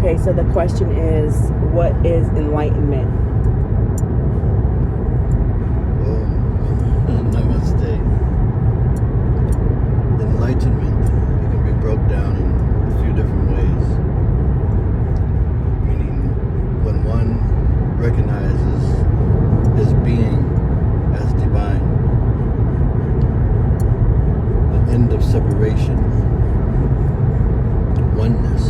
Okay, so the question is, what is enlightenment? Well, namaste. Enlightenment, it can be broke down in a few different ways. Meaning, when one recognizes his being as divine, the end of separation, oneness,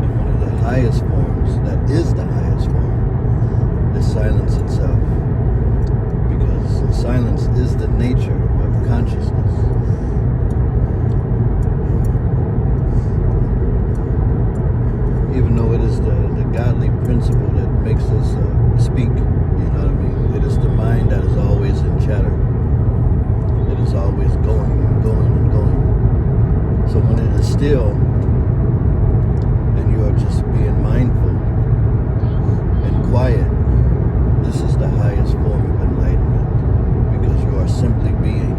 and one of the highest forms, that is the highest form, is silence itself. Because silence is the nature of consciousness. Even though it is the godly principle that makes us speak, you know what I mean? It is the mind that is always in chatter. It is always going and going and going. So when it is still, and you are just being mindful and quiet, this is the highest form of enlightenment, because you are simply being.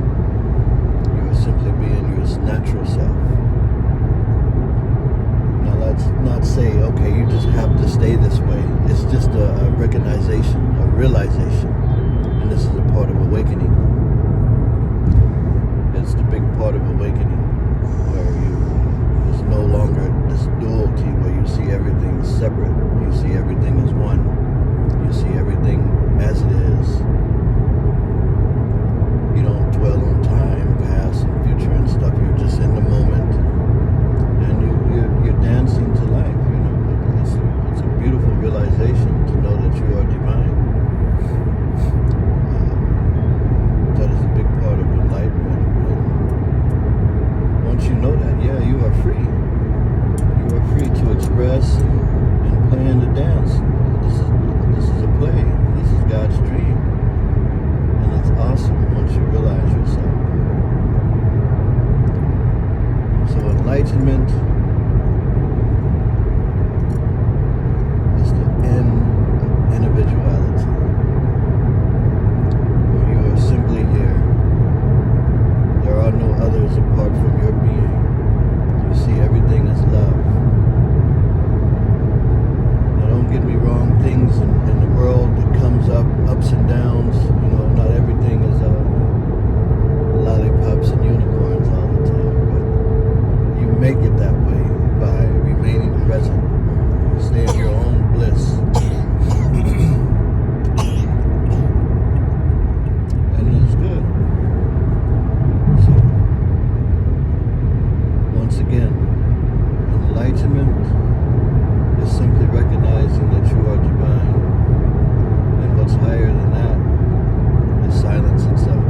You are simply being your natural self. Now let's not say, okay, you just have to stay this way. It's just a recognition, a realization, and this is a part of awakening. It's the big part of awakening, where there's no longer this duality where you see everything separate. You see everything as one. You see everything as it is. You don't dwell on time, past, and future and stuff. You're just in the moment, and you're dancing to life. You know, it's a beautiful realization to know that you are divine. That is a big part of enlightenment. And once you know that, yeah, you are free. You are free to express and plan to dance. This is a play. This is God's dream. And it's awesome once you realize yourself. So enlightenment is the end of individuality, where you are simply here. There are no others apart from your being. You see everything as love. Now don't get me wrong, things in the world that comes up, ups and downs, you know, not everything is lollipops and unicorns all the time, but you make it that way by remaining present. You stay in your own bliss. And it is good. So, once again, enlightenment is simply recognizing that you are divine. And what's higher than that is silence itself.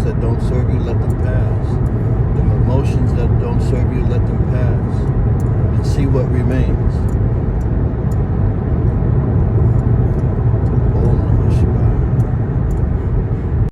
thoughts that don't serve you, let them pass. The emotions that don't serve you, let them pass. And see what remains.